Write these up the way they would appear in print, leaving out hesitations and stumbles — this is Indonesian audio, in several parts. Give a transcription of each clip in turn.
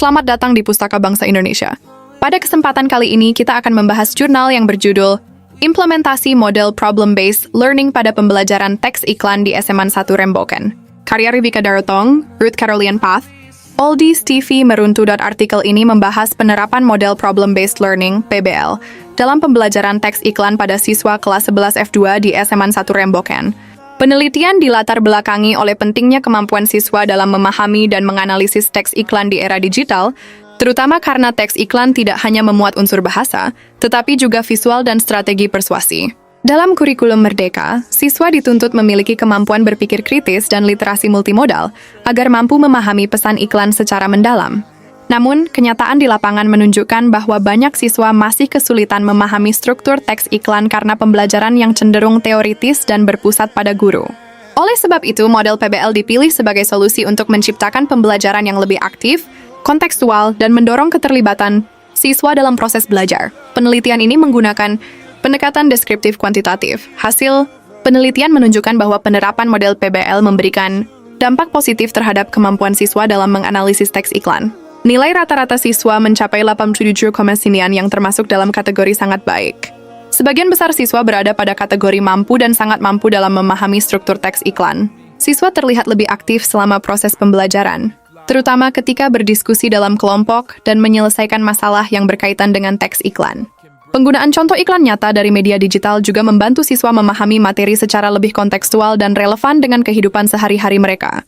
Selamat datang di Pustaka Bangsa Indonesia. Pada kesempatan kali ini, kita akan membahas jurnal yang berjudul Implementasi Model Problem-Based Learning pada Pembelajaran Teks Iklan di SMA 1 Remboken. Karya Rivika Darutong, Ruth Caroline Path, Oldies TV Meruntu. Artikel ini membahas penerapan model Problem-Based Learning, PBL, dalam pembelajaran teks iklan pada siswa kelas 11 F2 di SMA 1 Remboken. Penelitian dilatar belakangi oleh pentingnya kemampuan siswa dalam memahami dan menganalisis teks iklan di era digital, terutama karena teks iklan tidak hanya memuat unsur bahasa, tetapi juga visual dan strategi persuasi. Dalam kurikulum Merdeka, siswa dituntut memiliki kemampuan berpikir kritis dan literasi multimodal agar mampu memahami pesan iklan secara mendalam. Namun, kenyataan di lapangan menunjukkan bahwa banyak siswa masih kesulitan memahami struktur teks iklan karena pembelajaran yang cenderung teoritis dan berpusat pada guru. Oleh sebab itu, model PBL dipilih sebagai solusi untuk menciptakan pembelajaran yang lebih aktif, kontekstual, dan mendorong keterlibatan siswa dalam proses belajar. Penelitian ini menggunakan pendekatan deskriptif kuantitatif. Hasil penelitian menunjukkan bahwa penerapan model PBL memberikan dampak positif terhadap kemampuan siswa dalam menganalisis teks iklan. Nilai rata-rata siswa mencapai 87,9 yang termasuk dalam kategori sangat baik. Sebagian besar siswa berada pada kategori mampu dan sangat mampu dalam memahami struktur teks iklan. Siswa terlihat lebih aktif selama proses pembelajaran, terutama ketika berdiskusi dalam kelompok dan menyelesaikan masalah yang berkaitan dengan teks iklan. Penggunaan contoh iklan nyata dari media digital juga membantu siswa memahami materi secara lebih kontekstual dan relevan dengan kehidupan sehari-hari mereka.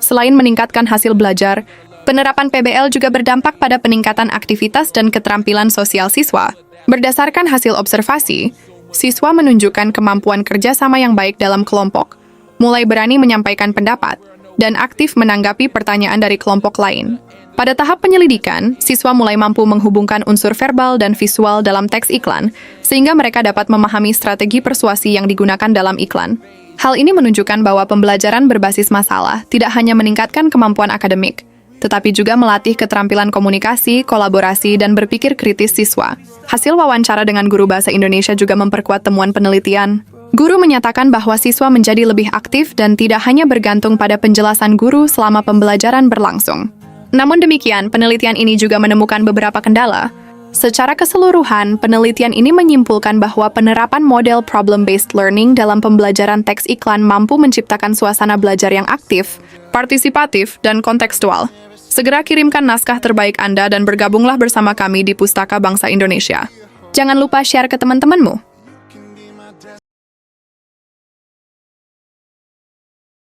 Selain meningkatkan hasil belajar, penerapan PBL juga berdampak pada peningkatan aktivitas dan keterampilan sosial siswa. Berdasarkan hasil observasi, siswa menunjukkan kemampuan kerjasama yang baik dalam kelompok, mulai berani menyampaikan pendapat, dan aktif menanggapi pertanyaan dari kelompok lain. Pada tahap penyelidikan, siswa mulai mampu menghubungkan unsur verbal dan visual dalam teks iklan, sehingga mereka dapat memahami strategi persuasi yang digunakan dalam iklan. Hal ini menunjukkan bahwa pembelajaran berbasis masalah tidak hanya meningkatkan kemampuan akademik, tetapi juga melatih keterampilan komunikasi, kolaborasi, dan berpikir kritis siswa. Hasil wawancara dengan guru bahasa Indonesia juga memperkuat temuan penelitian. Guru menyatakan bahwa siswa menjadi lebih aktif dan tidak hanya bergantung pada penjelasan guru selama pembelajaran berlangsung. Namun demikian, penelitian ini juga menemukan beberapa kendala. Secara keseluruhan, penelitian ini menyimpulkan bahwa penerapan model problem-based learning dalam pembelajaran teks iklan mampu menciptakan suasana belajar yang aktif, partisipatif, dan kontekstual. Segera kirimkan naskah terbaik Anda dan bergabunglah bersama kami di Pustaka Bangsa Indonesia. Jangan lupa share ke teman-temanmu.